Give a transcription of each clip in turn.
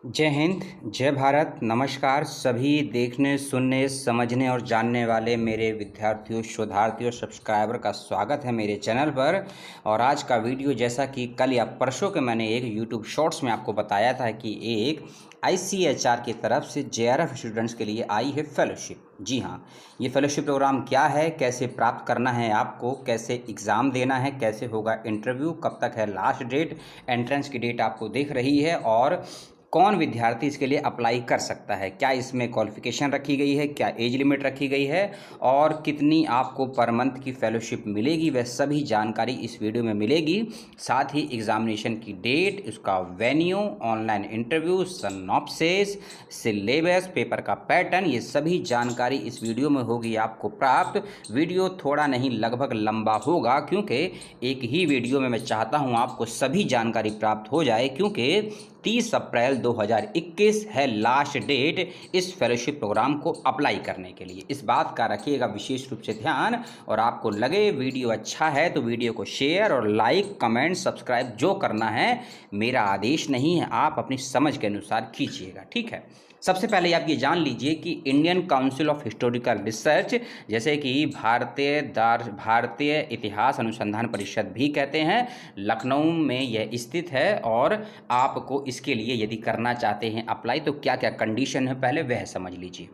जय हिंद, जय भारत, नमस्कार सभी देखने, सुनने, समझने और जानने वाले मेरे विद्यार्थियों, शोधार्थियों, सब्सक्राइबर का स्वागत है मेरे चैनल पर। और आज का वीडियो जैसा कि कल या परसों के मैंने एक यूट्यूब शॉर्ट्स में आपको बताया था कि एक ICHR की तरफ से JRF स्टूडेंट्स के लिए आई है फेलोशिप। जी हाँ, ये फेलोशिप प्रोग्राम क्या है, कैसे प्राप्त करना है आपको, कैसे एग्ज़ाम देना है, कैसे होगा इंटरव्यू, कब तक है लास्ट डेट, एंट्रेंस की डेट आपको दिख रही है और कौन विद्यार्थी इसके लिए अप्लाई कर सकता है, क्या इसमें क्वालिफ़िकेशन रखी गई है, क्या एज लिमिट रखी गई है और कितनी आपको पर मंथ की फेलोशिप मिलेगी, वह सभी जानकारी इस वीडियो में मिलेगी। साथ ही एग्ज़ामिनेशन की डेट, उसका venue, online interview, synopsis, syllabus, paper का पैटर्न, ये सभी जानकारी इस वीडियो में होगी आपको प्राप्त। वीडियो थोड़ा नहीं लगभग लंबा होगा क्योंकि एक ही वीडियो में मैं चाहता हूँ आपको सभी जानकारी प्राप्त हो जाए, क्योंकि 30 अप्रैल 2021 है लास्ट डेट इस फेलोशिप प्रोग्राम को अप्लाई करने के लिए। इस बात का रखिएगा विशेष रूप से ध्यान। और आपको लगे वीडियो अच्छा है तो वीडियो को शेयर और लाइक, कमेंट, सब्सक्राइब जो करना है, मेरा आदेश नहीं है, आप अपनी समझ के अनुसार कीजिएगा। ठीक है, सबसे पहले आप ये जान लीजिए कि Indian Council of Historical research, जैसे कि भारतीय इतिहास अनुसंधान परिषद भी कहते हैं, लखनऊ में यह स्थित है। और आपको इसके लिए यदि करना चाहते हैं अप्लाई तो क्या क्या कंडीशन है पहले वह समझ लीजिए।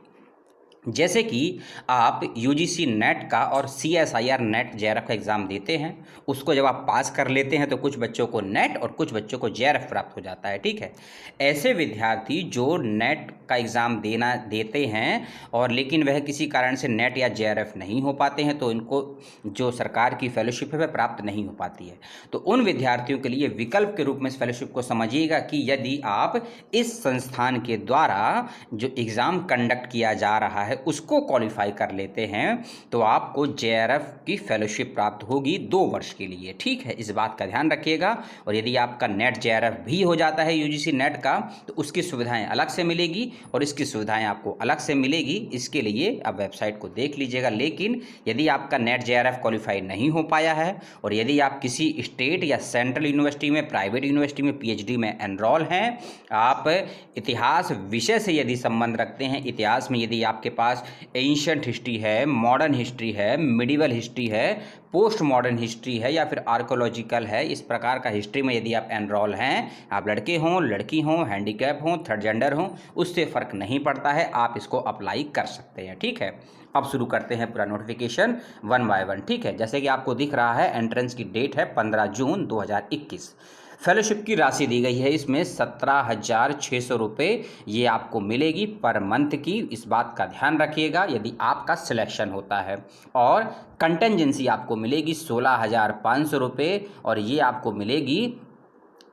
जैसे कि आप UGC नेट का और CSIR नेट JRF का एग्ज़ाम देते हैं, उसको जब आप पास कर लेते हैं तो कुछ बच्चों को नेट और कुछ बच्चों को JRF प्राप्त हो जाता है। ठीक है, ऐसे विद्यार्थी जो नेट का एग्ज़ाम देते हैं और लेकिन वह किसी कारण से नेट या JRF नहीं हो पाते हैं तो इनको जो सरकार की फेलोशिप है वह प्राप्त नहीं हो पाती है। तो उन विद्यार्थियों के लिए विकल्प के रूप में इस फेलोशिप को समझिएगा कि यदि आप इस संस्थान के द्वारा जो एग्ज़ाम कंडक्ट किया जा रहा है उसको क्वालिफाई कर लेते हैं तो आपको JRF की फेलोशिप प्राप्त होगी 2 वर्ष के लिए। ठीक है, इस बात का ध्यान रखिएगा। और यदि आपका नेट JRF भी हो जाता है UGC नेट का तो उसकी सुविधाएं अलग से मिलेगी और इसकी सुविधाएं आपको अलग से मिलेगी। इसके लिए आप वेबसाइट को देख लीजिएगा। लेकिन यदि आपका नेट JRF क्वालिफाई नहीं हो पाया है और यदि आप किसी स्टेट या सेंट्रल यूनिवर्सिटी में, प्राइवेट यूनिवर्सिटी में PhD में एनरोल हैं, आप इतिहास विषय से यदि संबंध रखते हैं, इतिहास में यदि आपके पास एंशिएंट हिस्ट्री है, मॉडर्न हिस्ट्री है, मिडिवल हिस्ट्री है, पोस्ट मॉडर्न हिस्ट्री है या फिर आर्कोलॉजिकल है, इस प्रकार का हिस्ट्री में यदि आप एनरोल हैं, आप लड़के हों, लड़की हों, हैंडीकैप हों, थर्ड जेंडर हों, उससे फ़र्क नहीं पड़ता है, आप इसको अप्लाई कर सकते हैं। ठीक है, अब शुरू करते हैं पूरा नोटिफिकेशन वन बाय वन। ठीक है, जैसे कि आपको दिख रहा है एंट्रेंस की डेट है 15 जून 2021। फेलोशिप की राशि दी गई है इसमें 17,600 रुपये ये आपको मिलेगी पर मंथ की। इस बात का ध्यान रखिएगा यदि आपका सिलेक्शन होता है। और कंटेंजेंसी आपको मिलेगी 16,500 रुपये और ये आपको मिलेगी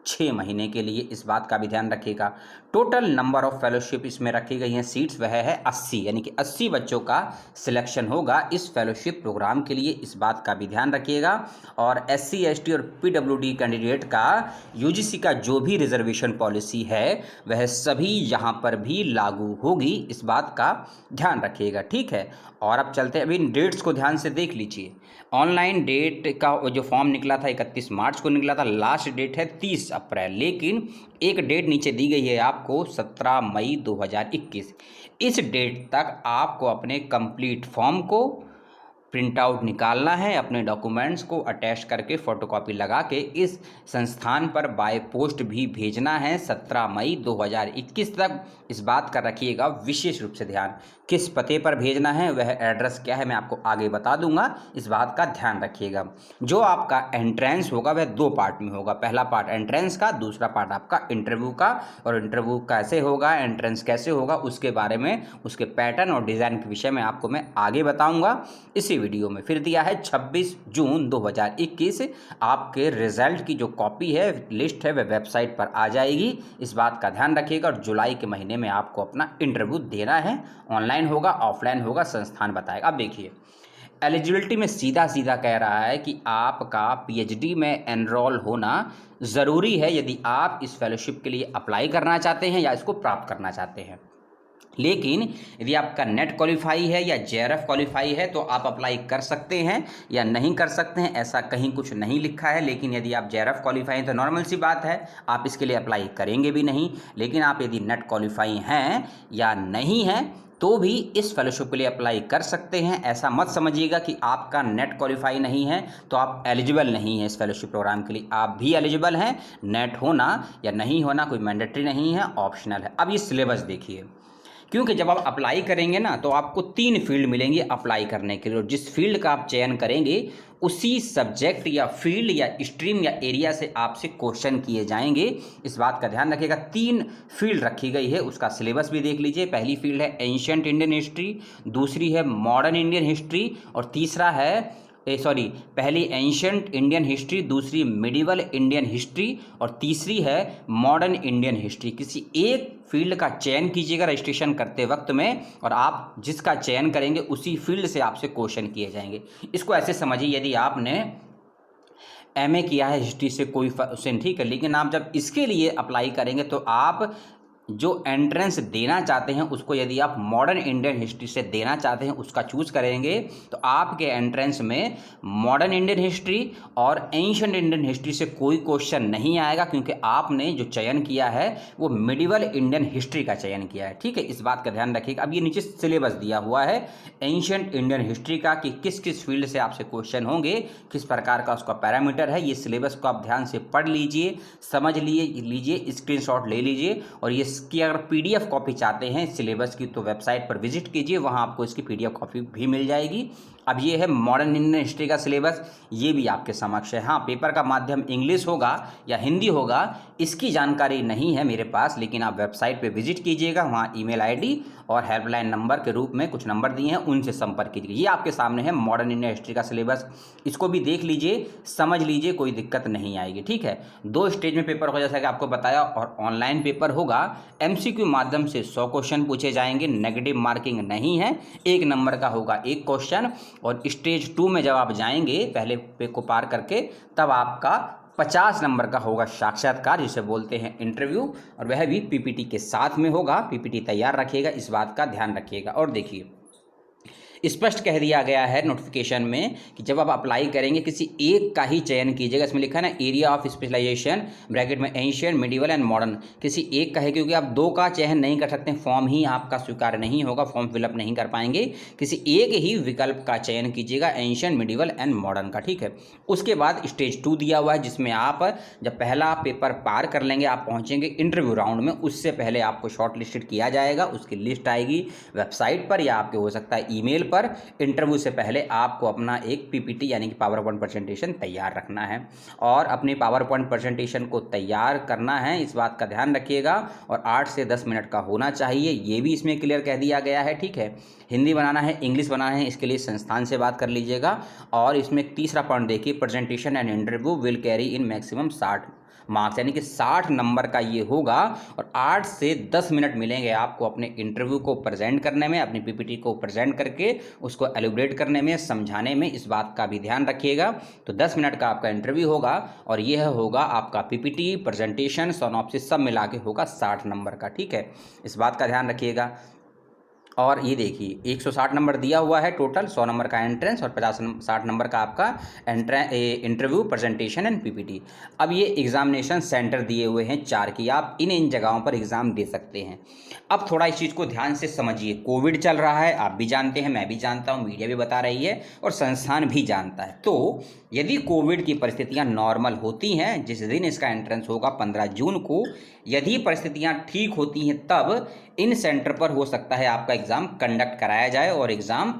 6 महीने के लिए। इस बात का भी ध्यान रखिएगा। टोटल नंबर ऑफ फेलोशिप इसमें रखी गई हैं सीट्स, वह है 80, यानी कि 80 बच्चों का सिलेक्शन होगा इस फेलोशिप प्रोग्राम के लिए। इस बात का भी ध्यान रखिएगा। और SC ST और PWD कैंडिडेट का UGC का जो भी रिजर्वेशन पॉलिसी है वह सभी यहाँ पर भी लागू होगी, इस बात का ध्यान रखिएगा। ठीक है, और अब चलते हैं, अभी इन डेट्स को ध्यान से देख लीजिए। ऑनलाइन डेट का जो फॉर्म निकला था 31 मार्च को निकला था, लास्ट डेट है 30 अप्रैल, लेकिन एक डेट नीचे दी गई है आपको 17 मई 2021। इस डेट तक आपको अपने कंप्लीट फॉर्म को प्रिंट आउट निकालना है, अपने डॉक्यूमेंट्स को अटैच करके फोटोकॉपी लगा के इस संस्थान पर बाय पोस्ट भी भेजना है 17 मई 2021 तक। इस बात का रखिएगा विशेष रूप से ध्यान, किस पते पर भेजना है, वह एड्रेस क्या है मैं आपको आगे बता दूंगा, इस बात का ध्यान रखिएगा। जो आपका एंट्रेंस होगा वह 2 पार्ट में होगा, पहला पार्ट एंट्रेंस का, दूसरा पार्ट आपका इंटरव्यू का। और इंटरव्यू कैसे होगा, एंट्रेंस कैसे होगा, उसके बारे में, उसके पैटर्न और डिज़ाइन के विषय में आपको मैं आगे बताऊँगा इसी वीडियो में। फिर दिया है 26 जून 2021, आपके रिजल्ट की जो कॉपी है, लिस्ट है, वह वेबसाइट पर आ जाएगी, इस बात का ध्यान रखिएगा। और जुलाई के महीने में आपको अपना इंटरव्यू देना है, ऑनलाइन होगा, ऑफलाइन होगा, संस्थान बताएगा। अब देखिए एलिजिबिलिटी में सीधा सीधा कह रहा है कि आपका PhD में एनरोल होना ज़रूरी है यदि आप इस फेलोशिप के लिए अप्लाई करना चाहते हैं या इसको प्राप्त करना चाहते हैं। लेकिन यदि आपका नेट क्वालिफाई है या जेआरएफ क्वालिफाई है तो आप अप्लाई कर सकते हैं या नहीं कर सकते हैं, ऐसा कहीं कुछ नहीं लिखा है। लेकिन यदि आप जेआरएफ क्वालिफाई हैं तो नॉर्मल सी बात है, आप इसके लिए अप्लाई करेंगे भी नहीं। लेकिन आप यदि नेट क्वालिफाई हैं या नहीं हैं तो भी इस फेलोशिप के लिए अप्लाई कर सकते हैं। ऐसा मत समझिएगा कि आपका नेट क्वालिफाई नहीं है तो आप एलिजिबल नहीं हैं इस फेलोशिप प्रोग्राम के लिए। आप भी एलिजिबल हैं, नेट होना या नहीं होना कोई मैंडेटरी नहीं है, ऑप्शनल है। अब ये सिलेबस देखिए, क्योंकि जब आप अप्लाई करेंगे ना तो आपको 3 फील्ड मिलेंगे अप्लाई करने के लिए, और जिस फील्ड का आप चयन करेंगे उसी सब्जेक्ट या फील्ड या स्ट्रीम या एरिया से आपसे क्वेश्चन किए जाएंगे। इस बात का ध्यान रखिएगा। 3 फील्ड रखी गई है, उसका सिलेबस भी देख लीजिए। पहली फील्ड है एंशिएंट इंडियन हिस्ट्री, दूसरी है मॉडर्न इंडियन हिस्ट्री, और तीसरा है पहली एंशिएंट इंडियन हिस्ट्री, दूसरी मिडिवल इंडियन हिस्ट्री और तीसरी है मॉडर्न इंडियन हिस्ट्री। किसी एक फील्ड का चयन कीजिएगा रजिस्ट्रेशन करते वक्त में, और आप जिसका चयन करेंगे उसी फील्ड से आपसे क्वेश्चन किए जाएंगे। इसको ऐसे समझिए, यदि आपने एमए किया है हिस्ट्री से कोई क्वेश्चन, ठीक है, लेकिन आप जब इसके लिए अप्लाई करेंगे तो आप जो एंट्रेंस देना चाहते हैं उसको, यदि आप मॉडर्न इंडियन हिस्ट्री से देना चाहते हैं उसका चूज करेंगे तो आपके एंट्रेंस में मॉडर्न इंडियन हिस्ट्री और एंशिएंट इंडियन हिस्ट्री से कोई क्वेश्चन नहीं आएगा, क्योंकि आपने जो चयन किया है वो मिडिवल इंडियन हिस्ट्री का चयन किया है। ठीक है, इस बात का ध्यान रखिएगा। अब ये नीचे सिलेबस दिया हुआ है एंशिएंट इंडियन हिस्ट्री का कि किस किस फील्ड से आपसे क्वेश्चन होंगे, किस प्रकार का उसका पैरामीटर है। ये सिलेबस को आप ध्यान से पढ़ लीजिए, समझ लीजिए, स्क्रीनशॉट ले लीजिए, और ये इसकी अगर पीडीएफ कॉपी चाहते हैं सिलेबस की तो वेबसाइट पर विजिट कीजिए, वहां आपको इसकी पीडीएफ कॉपी भी मिल जाएगी। अब ये है मॉडर्न इंडियन हिस्ट्री का सिलेबस, ये भी आपके समक्ष है। हाँ, पेपर का माध्यम इंग्लिश होगा या हिंदी होगा इसकी जानकारी नहीं है मेरे पास, लेकिन आप वेबसाइट पे विजिट कीजिएगा, वहाँ ईमेल आईडी और हेल्पलाइन नंबर के रूप में कुछ नंबर दिए हैं, उनसे संपर्क कीजिए। ये आपके सामने है मॉडर्न इंडियन हिस्ट्री का सिलेबस, इसको भी देख लीजिए, समझ लीजिए, कोई दिक्कत नहीं आएगी। ठीक है, 2 स्टेज में पेपर हो जैसा कि आपको बताया, और ऑनलाइन पेपर होगा। एमसीक्यू माध्यम से 100 क्वेश्चन पूछे जाएंगे, नेगेटिव मार्किंग नहीं है, 1 नंबर का होगा 1 क्वेश्चन। और स्टेज 2 में जब आप जाएंगे पहले पे को पार करके, तब आपका 50 नंबर का होगा साक्षात्कार, जिसे बोलते हैं इंटरव्यू, और वह भी पीपीटी के साथ में होगा। पीपीटी तैयार रखिएगा, इस बात का ध्यान रखिएगा। और देखिए, स्पष्ट कह दिया गया है नोटिफिकेशन में कि जब आप अप्लाई करेंगे किसी एक का ही चयन कीजिएगा। इसमें लिखा है ना, एरिया ऑफ स्पेशलाइजेशन ब्रैकेट में एंशिएंट, मिडिवल एंड मॉडर्न, किसी एक का है, क्योंकि आप 2 का चयन नहीं कर सकते, फॉर्म ही आपका स्वीकार नहीं होगा, फॉर्म फिलअप नहीं कर पाएंगे। किसी एक ही विकल्प का चयन कीजिएगा, एंशिएंट, मिडिवल एंड मॉडर्न का। ठीक है, उसके बाद स्टेज 2 दिया हुआ है, जिसमें आप जब पहला पेपर पार कर लेंगे, आप पहुंचेंगे इंटरव्यू राउंड में, उससे पहले आपको शॉर्ट लिस्टेड किया जाएगा। उसकी लिस्ट आएगी वेबसाइट पर या आपके हो सकता है ईमेल पर। इंटरव्यू से पहले आपको अपना एक पीपीटी यानी कि पावर पॉइंट प्रेजेंटेशन तैयार रखना है, और अपने पावर पॉइंट प्रेजेंटेशन को तैयार करना है, इस बात का ध्यान रखिएगा। और 8 से 10 मिनट का होना चाहिए, ये भी इसमें क्लियर कह दिया गया है। ठीक है, हिंदी बनाना है, इंग्लिश बनाना है, इसके लिए संस्थान से बात कर लीजिएगा। और इसमें तीसरा पॉइंट देखिए, presentation and interview will carry in maximum 60 marks, यानी कि 60 नंबर का ये होगा। और 8 से 10 मिनट मिलेंगे आपको अपने इंटरव्यू को प्रेजेंट करने में, अपनी पीपीटी को प्रेजेंट करके उसको एलिब्रेट करने में, समझाने में, इस बात का भी ध्यान रखिएगा। तो 10 मिनट का आपका इंटरव्यू होगा, और यह होगा आपका पीपीटी, प्रेजेंटेशन, सॉनॉप्सिस सब मिला के होगा 60 नंबर का। ठीक है, इस बात का ध्यान रखिएगा। और ये देखिए, 160 नंबर दिया हुआ है टोटल, 100 नंबर का एंट्रेंस और 60 नंबर का आपका इंटरव्यू, प्रेजेंटेशन एंड पीपीटी। अब ये एग्जामिनेशन सेंटर दिए हुए हैं 4 की, आप इन जगहों पर एग्ज़ाम दे सकते हैं। अब थोड़ा इस चीज़ को ध्यान से समझिए, कोविड चल रहा है, आप भी जानते हैं, मैं भी जानता हूँ, मीडिया भी बता रही है और संस्थान भी जानता है। तो यदि कोविड की परिस्थितियाँ नॉर्मल होती हैं, जिस दिन इसका एंट्रेंस होगा 15 जून को, यदि परिस्थितियाँ ठीक होती हैं तब इन सेंटर पर हो सकता है आपका एग्ज़ाम कंडक्ट कराया जाए, और एग्ज़ाम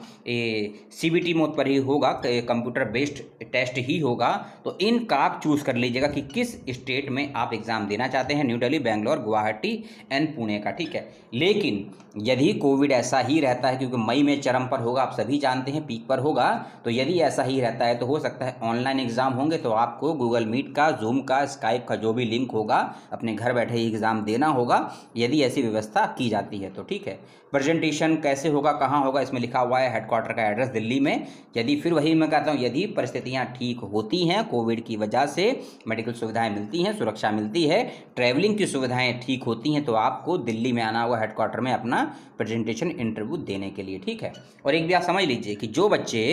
सीबीटी मोड पर ही होगा, कंप्यूटर बेस्ड टेस्ट ही होगा। तो इनका आप चूज़ कर लीजिएगा कि किस स्टेट में आप एग्ज़ाम देना चाहते हैं, न्यू दिल्ली, बेंगलोर, गुवाहाटी एंड पुणे का। ठीक है, लेकिन यदि कोविड ऐसा ही रहता है, क्योंकि मई में चरम पर होगा, आप सभी जानते हैं, पीक पर होगा, तो यदि ऐसा ही रहता है तो हो सकता है ऑनलाइन एग्ज़ाम होंगे, तो आपको गूगल मीट का, जूम का, स्काइप का जो भी लिंक होगा, अपने घर बैठे ही एग्ज़ाम देना होगा, यदि ऐसी व्यवस्था की जाती है तो। ठीक है, प्रेजेंटेशन प्रेजेंटेशन कैसे होगा, कहाँ होगा, इसमें लिखा हुआ है हेडक्वार्टर का एड्रेस दिल्ली में। यदि फिर वही मैं कहता हूँ, यदि परिस्थितियाँ ठीक होती हैं, कोविड की वजह से मेडिकल सुविधाएं मिलती हैं, सुरक्षा मिलती है, ट्रैवलिंग की सुविधाएं ठीक होती हैं, तो आपको दिल्ली में आना होगा हेडक्वार्टर में अपना प्रेजेंटेशन इंटरव्यू देने के लिए, ठीक है। और एक भी आप समझ लीजिए कि जो बच्चे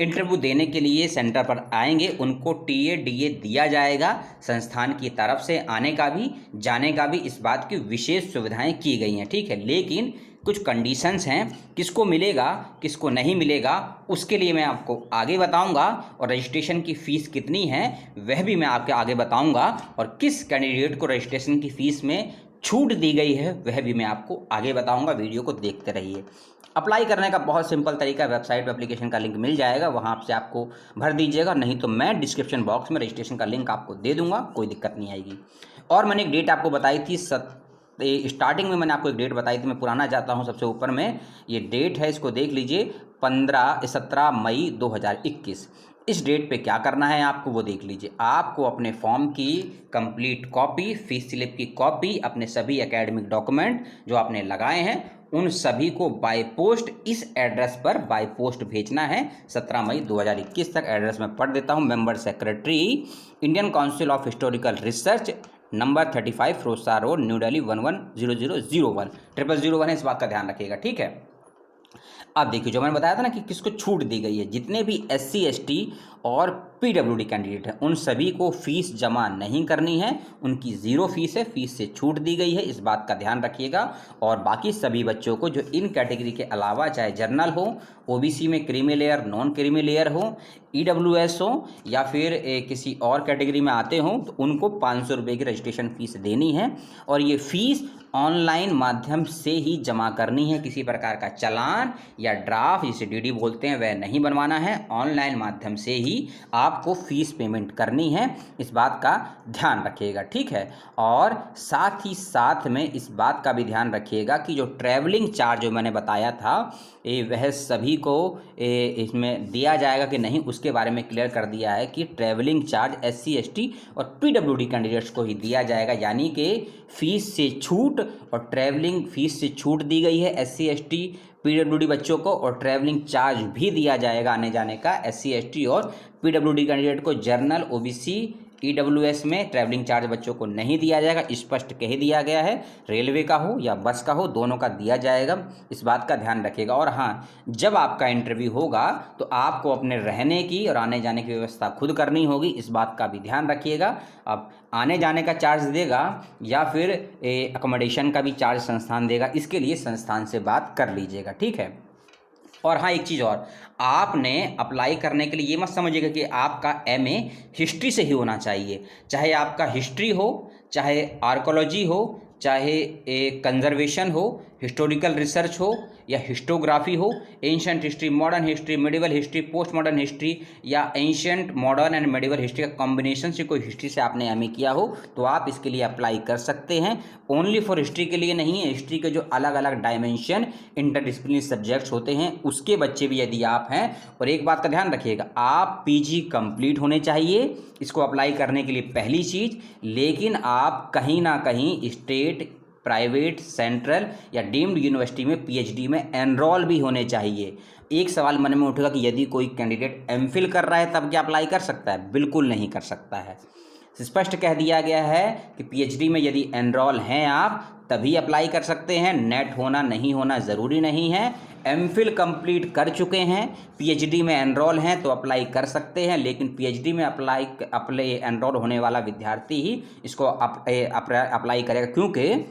इंटरव्यू देने के लिए सेंटर पर आएंगे उनको टीए डीए दिया जाएगा, संस्थान की तरफ से आने का भी जाने का भी इस बात की विशेष सुविधाएं की गई हैं, ठीक है। लेकिन कुछ कंडीशंस हैं, किसको मिलेगा किसको नहीं मिलेगा उसके लिए मैं आपको आगे बताऊंगा, और रजिस्ट्रेशन की फ़ीस कितनी है वह भी मैं आपके आगे बताऊंगा, और किस कैंडिडेट को रजिस्ट्रेशन की फ़ीस में छूट दी गई है वह भी मैं आपको आगे बताऊंगा। वीडियो को देखते रहिए। अप्लाई करने का बहुत सिंपल तरीका, वेबसाइट पर एप्लीकेशन का लिंक मिल जाएगा, वहाँ से आपको भर दीजिएगा, नहीं तो मैं डिस्क्रिप्शन बॉक्स में रजिस्ट्रेशन का लिंक आपको दे दूंगा, कोई दिक्कत नहीं आएगी। और मैंने एक डेट आपको बताई थी, स्टार्टिंग में मैंने आपको एक डेट बताई थी, मैं पुराना जाता हूँ, सबसे ऊपर में ये डेट है, इसको देख लीजिए, 17 मई 2021। इस डेट पे क्या करना है आपको वो देख लीजिए। आपको अपने फॉर्म की कंप्लीट कॉपी, फीस स्लिप की कॉपी, अपने सभी एकेडमिक डॉक्यूमेंट जो आपने लगाए हैं उन सभी को बाय पोस्ट इस एड्रेस पर बाय पोस्ट भेजना है। 17 मई 2021 तक एड्रेस मैं पढ़ देता हूँ। Member secretary, Indian Council of Historical Research, number 35 Firozshah road, New Delhi 110001, 0001 है, इस बात का ध्यान रखिएगा, ठीक है। अब देखिए, जो मैंने बताया था ना कि किसको छूट दी गई है, जितने भी SC ST और PWD कैंडिडेट हैं उन सभी को फीस जमा नहीं करनी है, उनकी ज़ीरो फीस है, फीस से छूट दी गई है, इस बात का ध्यान रखिएगा। और बाकी सभी बच्चों को जो इन कैटेगरी के अलावा चाहे जनरल हो, OBC में creamy layer, non creamy layer हो, EWS हो, या फिर किसी और कैटेगरी में आते हों, तो उनको 500 रुपये की रजिस्ट्रेशन फ़ीस देनी है। और ये फ़ीस ऑनलाइन माध्यम से ही जमा करनी है, किसी प्रकार का चालान या ड्राफ्ट जिसे DD बोलते हैं वह नहीं बनवाना है, ऑनलाइन माध्यम से ही आपको फ़ीस पेमेंट करनी है, इस बात का ध्यान रखिएगा, ठीक है। और साथ ही साथ में इस बात का भी ध्यान रखिएगा कि जो ट्रैवलिंग चार्ज जो मैंने बताया था वह सभी को इसमें दिया जाएगा कि नहीं, उसके बारे में क्लियर कर दिया है कि ट्रैवलिंग चार्ज SC ST और PWD कैंडिडेट्स को ही दिया जाएगा, यानी कि फ़ीस से छूट और ट्रैवलिंग फ़ीस से छूट दी गई है SC ST PWD बच्चों को, और ट्रैवलिंग चार्ज भी दिया जाएगा आने जाने का SC ST और PWD कैंडिडेट को। जर्नल, OBC, EWS में ट्रैवलिंग चार्ज बच्चों को नहीं दिया जाएगा, स्पष्ट कह दिया गया है। रेलवे का हो या बस का हो, दोनों का दिया जाएगा, इस बात का ध्यान रखिएगा। और हाँ, जब आपका इंटरव्यू होगा तो आपको अपने रहने की और आने जाने की व्यवस्था खुद करनी होगी, इस बात का भी ध्यान रखिएगा। अब आने जाने का चार्ज देगा या फिर अकोमोडेशन का भी चार्ज संस्थान देगा, इसके लिए संस्थान से बात कर लीजिएगा, ठीक है। और हाँ, एक चीज़ और, आपने अप्लाई करने के लिए ये मत समझिएगा कि आपका MA हिस्ट्री से ही होना चाहिए, चाहे आपका हिस्ट्री हो, चाहे आर्कोलॉजी हो, चाहे कंजर्वेशन हो, हिस्टोरिकल रिसर्च हो या हिस्टोग्राफी हो, ancient history, modern history, medieval history, post modern history, या ancient, modern and medieval history का कॉम्बिनेशन से कोई हिस्ट्री से आपने MA किया हो तो आप इसके लिए अप्लाई कर सकते हैं। ओनली फॉर हिस्ट्री के लिए नहीं है, हिस्ट्री के जो अलग अलग डायमेंशन इंटरडिसिप्लिनरी सब्जेक्ट्स होते हैं उसके बच्चे भी यदि आप हैं। और एक बात का ध्यान रखिएगा, आप PG कंप्लीट होने चाहिए इसको अप्लाई करने के लिए, पहली चीज़। लेकिन आप कहीं ना कहीं स्टेट, प्राइवेट, सेंट्रल या डीम्ड यूनिवर्सिटी में PhD में एनरोल भी होने चाहिए। एक सवाल मन में उठेगा कि यदि कोई कैंडिडेट MPhil कर रहा है तब क्या अप्लाई कर सकता है? बिल्कुल नहीं कर सकता है। स्पष्ट कह दिया गया है कि PhD में यदि एनरोल हैं आप तभी अप्लाई कर सकते हैं, नेट होना नहीं होना ज़रूरी नहीं है। MPhil कंप्लीट कर चुके हैं, PhD में एनरोल हैं तो अप्लाई कर सकते हैं, लेकिन PhD में अप्लाई एनरोल होने वाला विद्यार्थी ही इसको अप्लाई करेगा, क्योंकि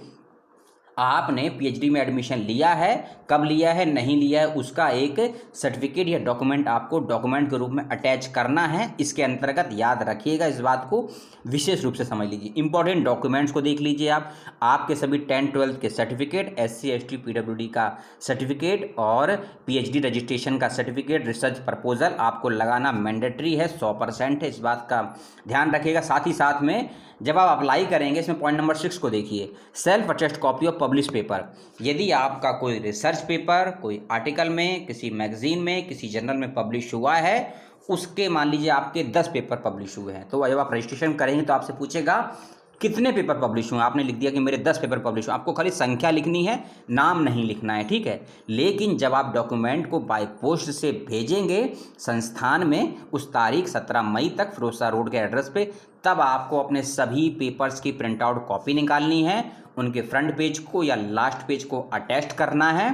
आपने PhD में एडमिशन लिया है, कब लिया है, नहीं लिया है, उसका एक सर्टिफिकेट या डॉक्यूमेंट आपको डॉक्यूमेंट के रूप में अटैच करना है। इसके अंतर्गत याद रखिएगा, इस बात को विशेष रूप से समझ लीजिए। इंपॉर्टेंट डॉक्यूमेंट्स को देख लीजिए आप, आपके सभी 10-12 के सर्टिफिकेट, SC ST PWD का सर्टिफिकेट और PhD रजिस्ट्रेशन का सर्टिफिकेट, रिसर्च प्रपोजल आपको लगाना मैंडेटरी है, 100% है, इस बात का ध्यान रखिएगा। साथ ही साथ में जब आप अप्लाई करेंगे, इसमें पॉइंट नंबर 6 को देखिए, self attest copy of publish paper. यदि आपका कोई रिसर्च पेपर कोई आर्टिकल में, किसी मैगजीन में, किसी जर्नल में पब्लिश हुआ है, उसके मान लीजिए आपके 10 पेपर पब्लिश हुए हैं, तो जब आप रजिस्ट्रेशन करेंगे तो आपसे पूछेगा कितने पेपर पब्लिश हुए, आपने लिख दिया कि मेरे 10 पेपर पब्लिश हुए, आपको खाली संख्या लिखनी है, नाम नहीं लिखना है, ठीक है। लेकिन जब आप डॉक्यूमेंट को बाय पोस्ट से भेजेंगे संस्थान में उस तारीख 17 मई तक फिरोजशाह रोड के एड्रेस पे, तब आपको अपने सभी पेपर्स की प्रिंट आउट कॉपी निकालनी है, उनके फ्रंट पेज को या लास्ट पेज को अटैच करना है,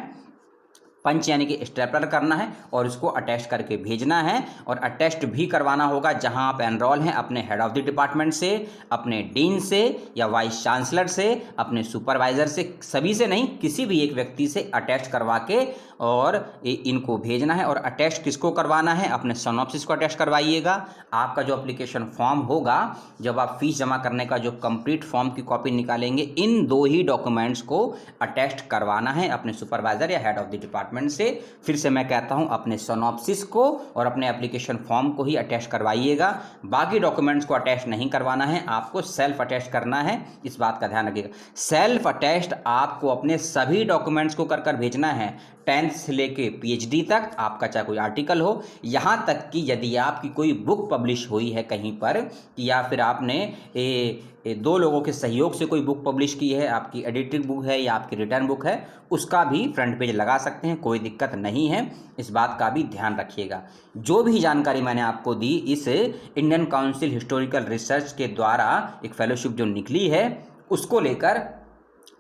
पंच यानी कि स्टेपलर करना है और इसको अटैच करके भेजना है। और अटैच्ड भी करवाना होगा जहां आप एनरोल हैं, अपने हेड ऑफ द डिपार्टमेंट से, अपने डीन से या वाइस चांसलर से, अपने सुपरवाइजर से, सभी से नहीं, किसी भी एक व्यक्ति से अटैच करवा के और इनको भेजना है। और अटैच किसको करवाना है, अपने सिनॉप्सिस को अटैच करवाइएगा। आपका जो एप्लीकेशन फॉर्म होगा, जब आप फीस जमा करने का जो कंप्लीट फॉर्म की कॉपी निकालेंगे, इन 2 ही डॉक्यूमेंट्स को अटैच करवाना है अपने सुपरवाइजर या हेड ऑफ द डिपार्टमेंट से। फिर से मैं कहता हूं, अपने सिनॉप्सिस को और अपने एप्लीकेशन फॉर्म को ही अटैच करवाइएगा, बाकी डॉक्यूमेंट्स को अटैच नहीं करवाना है, आपको सेल्फ अटैच करना है, इस बात का ध्यान रखिएगा। सेल्फ अटैच्ड आपको अपने सभी डॉक्यूमेंट्स को कर भेजना है, 10th से लेके PhD तक, आपका चाहे कोई आर्टिकल हो, यहाँ तक कि यदि आपकी कोई बुक पब्लिश हुई है कहीं पर, या फिर आपने 2 लोगों के सहयोग से कोई बुक पब्लिश की है, आपकी एडिटेड बुक है या आपकी रिटर्न बुक है, उसका भी फ्रंट पेज लगा सकते हैं, कोई दिक्कत नहीं है, इस बात का भी ध्यान रखिएगा। जो भी जानकारी मैंने आपको दी, इस इंडियन काउंसिल हिस्टोरिकल रिसर्च के द्वारा एक फेलोशिप जो निकली है, उसको लेकर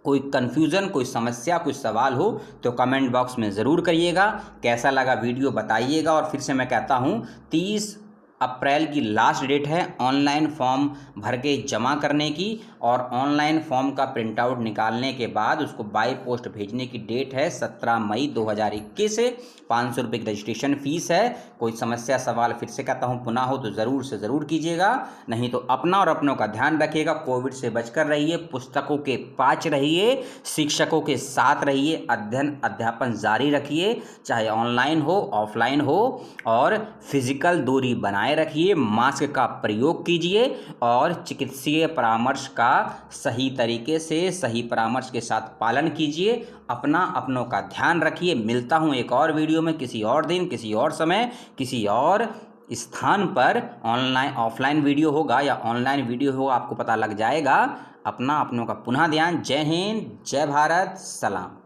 कोई कन्फ्यूज़न, कोई समस्या, कोई सवाल हो तो कमेंट बॉक्स में ज़रूर करिएगा। कैसा लगा वीडियो बताइएगा। और फिर से मैं कहता हूँ, 30 अप्रैल की लास्ट डेट है ऑनलाइन फॉर्म भर के जमा करने की, और ऑनलाइन फॉर्म का प्रिंट आउट निकालने के बाद उसको बाय पोस्ट भेजने की डेट है 17 मई 2021। 500 रुपये की रजिस्ट्रेशन फ़ीस है। कोई समस्या सवाल फिर से कहता हूँ पुनः हो तो ज़रूर से ज़रूर कीजिएगा, नहीं तो अपना और अपनों का ध्यान रखिएगा। कोविड से बचकर रहिए, पुस्तकों के पास रहिए, शिक्षकों के साथ रहिए, अध्ययन अध्यापन जारी रखिए, चाहे ऑनलाइन हो ऑफलाइन हो, और फिजिकल दूरी बनाए रखिए, मास्क का प्रयोग कीजिए, और चिकित्सीय परामर्श का सही तरीके से, सही परामर्श के साथ पालन कीजिए। अपना अपनों का ध्यान रखिए। मिलता हूँ एक और वीडियो में, किसी और दिन, किसी और समय, किसी और स्थान पर। ऑनलाइन ऑफलाइन वीडियो होगा या ऑनलाइन वीडियो होगा, आपको पता लग जाएगा। अपना अपनों का पुनः ध्यान। जय हिंद, जय भारत, सलाम।